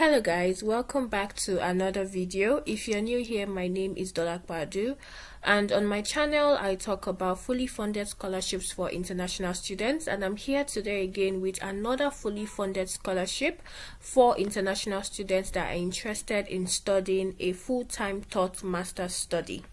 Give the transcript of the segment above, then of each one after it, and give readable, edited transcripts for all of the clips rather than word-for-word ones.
Hello guys, welcome back to another video. If you're new here, my name is Dolapo, and on my channel I talk about fully funded scholarships for international students, and I'm here today again with another fully funded scholarship for international students that are interested in studying a full-time taught master's study.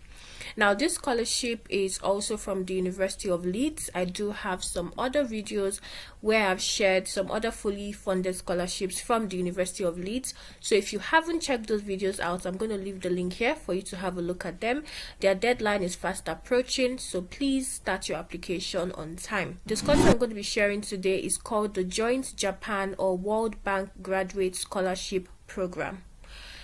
Now this scholarship is also from the University of Leeds. I do have some other videos where I've shared some other fully funded scholarships from the University of Leeds. So if you haven't checked those videos out, I'm going to leave the link here for you to have a look at them. Their deadline is fast approaching, so please start your application on time. The scholarship I'm going to be sharing today is called the Joint Japan or World Bank Graduate Scholarship Program.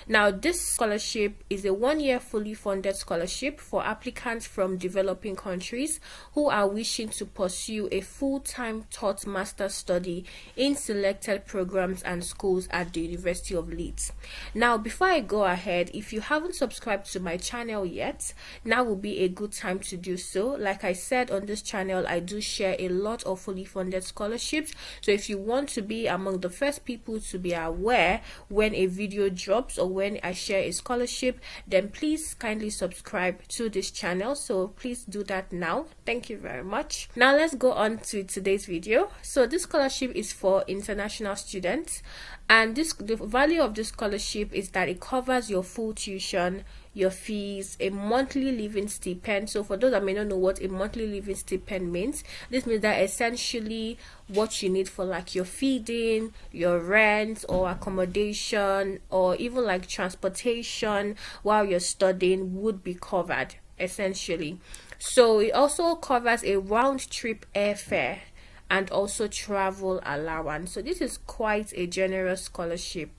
Now, this scholarship is a one-year fully funded scholarship for applicants from developing countries who are wishing to pursue a full-time taught master's study in selected programs and schools at the University of Leeds. Now, before I go ahead, if you haven't subscribed to my channel yet, now will be a good time to do so. Like I said, on this channel, I do share a lot of fully funded scholarships. So if you want to be among the first people to be aware when a video drops or when I share a scholarship, then please kindly subscribe to this channel. So please do that now. Thank you very much. Now let's go on to today's video. So this scholarship is for international students, and the value of this scholarship is that it covers your full tuition, your fees, a monthly living stipend. So for those that may not know what a monthly living stipend means, this means that essentially what you need for like your feeding, your rent or accommodation, or even like transportation while you're studying would be covered essentially. So it also covers a round trip airfare and also travel allowance. So this is quite a generous scholarship.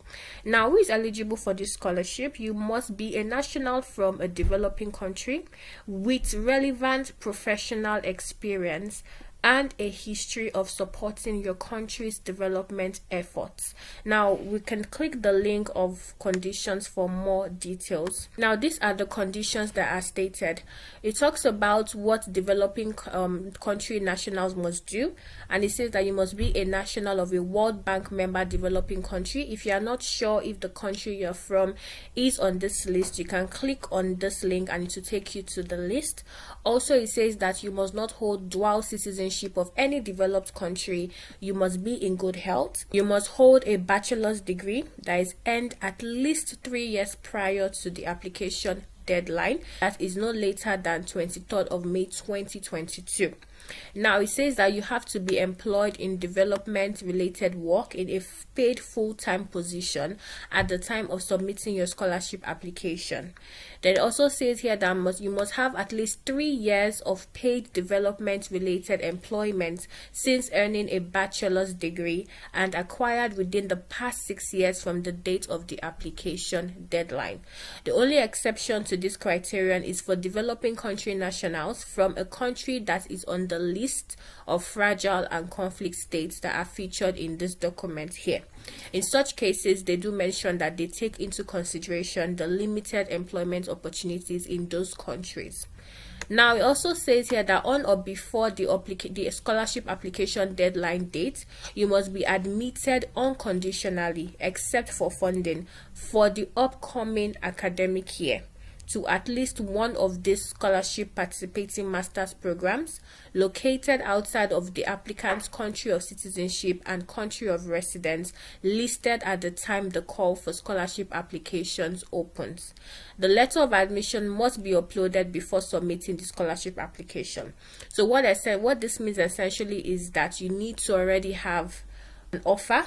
Now, who is eligible for this scholarship? You must be a national from a developing country with relevant professional experience and a history of supporting your country's development efforts. Now we can click the link of conditions for more details. Now these are the conditions that are stated. It talks about what developing country nationals must do, and it says that you must be a national of a World Bank member developing country. If you are not sure if the country you're from is on this list, you can click on this link and it will take you to the list. Also, it says that you must not hold dual citizenship of any developed country. You must be in good health. You must hold a bachelor's degree that is earned at least 3 years prior to the application deadline, that is no later than 23rd of May 2022. Now it says that you have to be employed in development related work in a paid full-time position at the time of submitting your scholarship application. Then it also says here that you must have at least 3 years of paid development related employment since earning a bachelor's degree and acquired within the past 6 years from the date of the application deadline. The only exception to this criterion is for developing country nationals from a country that is on the list of fragile and conflict states that are featured in this document here. In such cases, they do mention that they take into consideration the limited employment opportunities in those countries. Now it also says here that on or before the scholarship application deadline date, you must be admitted unconditionally except for funding for the upcoming academic year to at least one of these scholarship participating master's programs located outside of the applicant's country of citizenship and country of residence listed at the time the call for scholarship applications opens. The letter of admission must be uploaded before submitting the scholarship application. So what this means essentially is that you need to already have an offer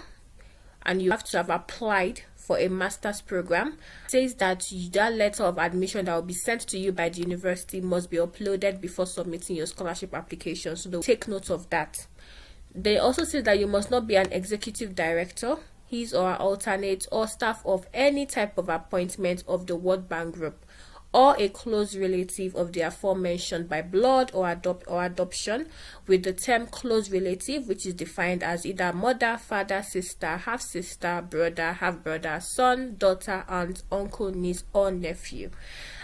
and you have to have applied for a master's program. It says that that letter of admission that will be sent to you by the university must be uploaded before submitting your scholarship application, so they'll take note of that. They also say that you must not be an executive director, his or her alternate, or staff of any type of appointment of the World Bank Group. or a close relative of the aforementioned by blood or adoption, with the term close relative, which is defined as either mother, father, sister, half sister, brother, half brother, son, daughter, aunt, uncle, niece, or nephew.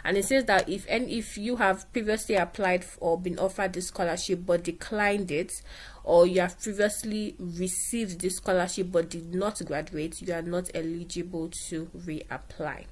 And it says that if you have previously applied or been offered the scholarship but declined it, or you have previously received the scholarship but did not graduate, you are not eligible to reapply.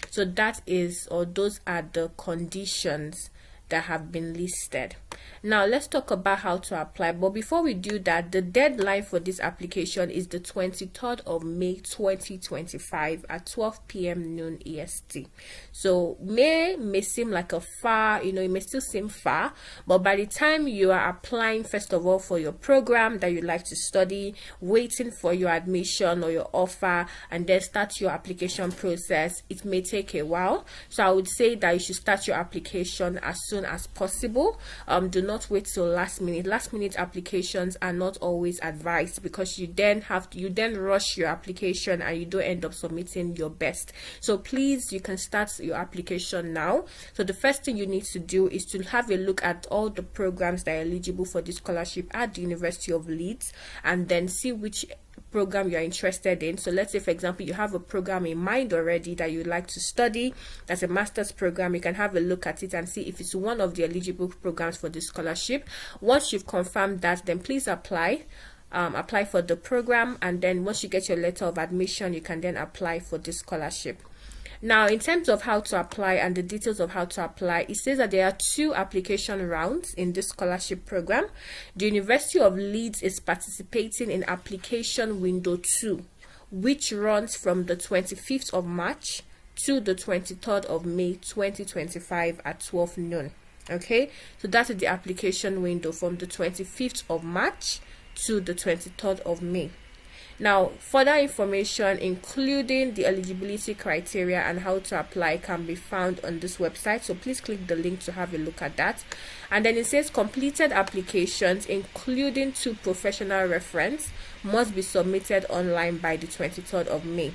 So that is, or those are the conditions that have been listed. Now let's talk about how to apply. But before we do that, the deadline for this application is the 23rd of May 2025 at 12 p.m. noon EST. So May may seem like a far, it may still seem far, but by the time you are applying, first of all, for your program that you like to study, waiting for your admission or your offer, and then start your application process, it may take a while. So I would say that you should start your application as soon as possible. Do not wait till last minute applications are not always advised, because you then rush your application and you don't end up submitting your best. So please, you can start your application now. So the first thing you need to do is to have a look at all the programs that are eligible for this scholarship at the University of Leeds, and then see which program you're interested in. So let's say, for example, you have a program in mind already that you'd like to study. That's a master's program. You can have a look at it and see if it's one of the eligible programs for this scholarship. Once you've confirmed that, then please apply for the program, and then once you get your letter of admission, you can then apply for this scholarship. Now, in terms of how to apply and the details of how to apply, it says that there are 2 application rounds in this scholarship program. The University of Leeds is participating in application window 2, which runs from the 25th of March to the 23rd of May 2025 at 12 noon. Okay, so that is the application window from the 25th of March to the 23rd of May. Now, further information, including the eligibility criteria and how to apply, can be found on this website. So please click the link to have a look at that. And then it says completed applications, including 2 professional reference, must be submitted online by the 23rd of May.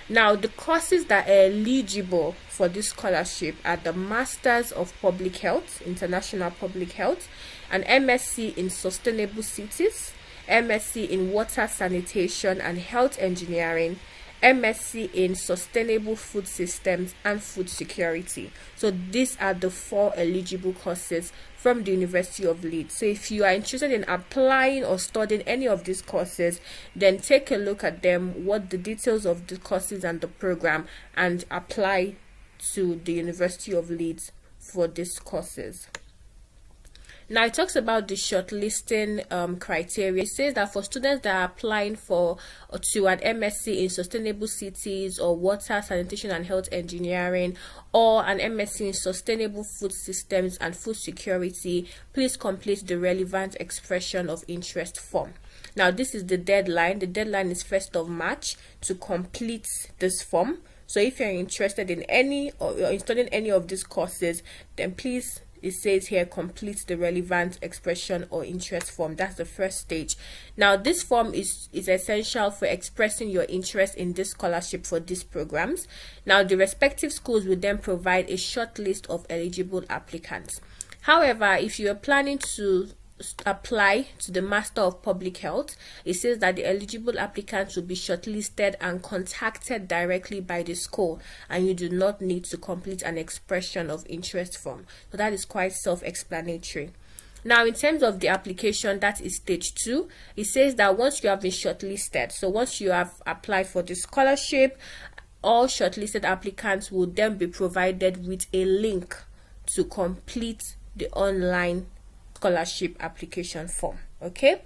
Now, the courses that are eligible for this scholarship are the Masters of Public Health, International Public Health, an MSc in Sustainable Cities, MSc in Water Sanitation and Health Engineering, MSc in Sustainable Food Systems and Food Security. So these are the 4 eligible courses from the University of Leeds. So if you are interested in applying or studying any of these courses, then take a look at them, what the details of the courses and the program, and apply to the University of Leeds for these courses. Now it talks about the shortlisting criteria. It says that for students that are applying to an MSc in Sustainable Cities or Water, Sanitation and Health Engineering, or an MSc in Sustainable Food Systems and Food Security, please complete the relevant expression of interest form. Now this is the deadline. The deadline is 1st of March to complete this form. So if you're interested in any or you're studying any of these courses, then please, it says here, complete the relevant expression or interest form. That's the first stage. Now this form is essential for expressing your interest in this scholarship for these programs. Now the respective schools will then provide a short list of eligible applicants. However, if you are planning to apply to the Master of Public Health, it says that the eligible applicants will be shortlisted and contacted directly by the school, and you do not need to complete an expression of interest form. So that is quite self-explanatory. Now in terms of the application, that is stage 2. It says that once you have been shortlisted, so once you have applied for the scholarship, all shortlisted applicants will then be provided with a link to complete the online scholarship application form. Okay,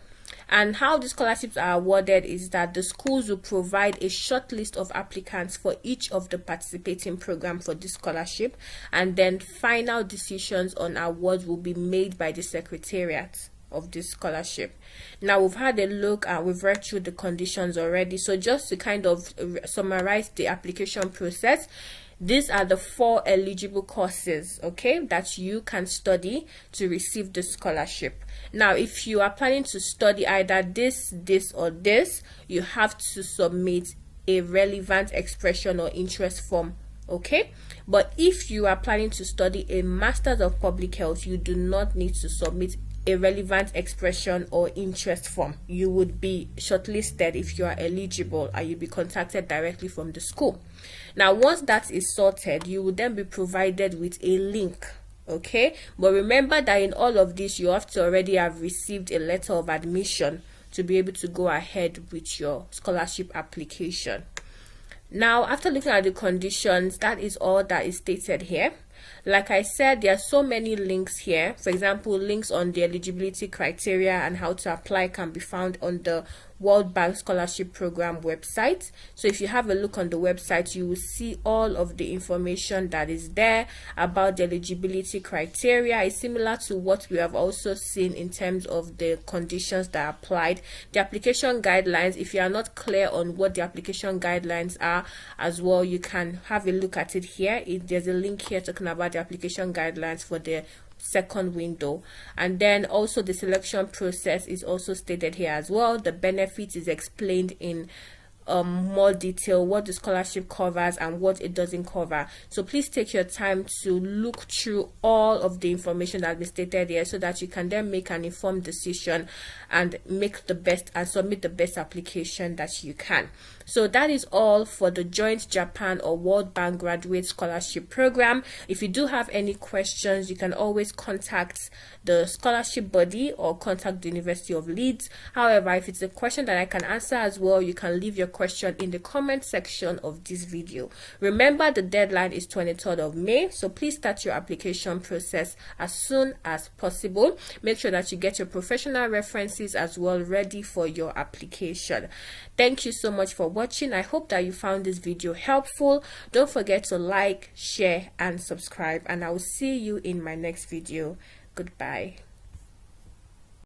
and how the scholarships are awarded is that the schools will provide a short list of applicants for each of the participating program for this scholarship, and then final decisions on awards will be made by the secretariat of this scholarship. Now we've had a look and we've read through the conditions already, so just to kind of summarize the application process, these are the 4 eligible courses, okay, that you can study to receive the scholarship. Now if you are planning to study either this or this, you have to submit a relevant expression or interest form Okay, but if you are planning to study a Master's of Public Health, you do not need to submit a relevant expression or interest form. You would be shortlisted if you are eligible, and you'll be contacted directly from the school. Now, once that is sorted, you will then be provided with a link. Okay, but remember that in all of this, you have to already have received a letter of admission to be able to go ahead with your scholarship application. Now, after looking at the conditions, that is all that is stated here. Like I said, there are so many links here. For example, links on the eligibility criteria and how to apply can be found on the World Bank Scholarship Program website. So if you have a look on the website, you will see all of the information that is there about the eligibility criteria. It's similar to what we have also seen in terms of the conditions that are applied. The application guidelines, if you are not clear on what the application guidelines are as well, you can have a look at it here. There's a link here talking about the application guidelines for the second window, and then also the selection process is also stated here as well. The benefits is explained in more detail, what the scholarship covers and what it doesn't cover. So please take your time to look through all of the information that has been stated here, so that you can then make an informed decision and make the best and submit the best application that you can. So that is all for the Joint Japan or World Bank Graduate Scholarship Program. If you do have any questions, you can always contact the scholarship body or contact the University of Leeds. However, if it's a question that I can answer as well, you can leave your question in the comment section of this video. Remember, the deadline is 23rd of May, so please start your application process as soon as possible. Make sure that you get your professional references as well ready for your application. Thank you so much for watching. I hope that you found this video helpful. Don't forget to like, share and subscribe, and I will see you in my next video. Goodbye.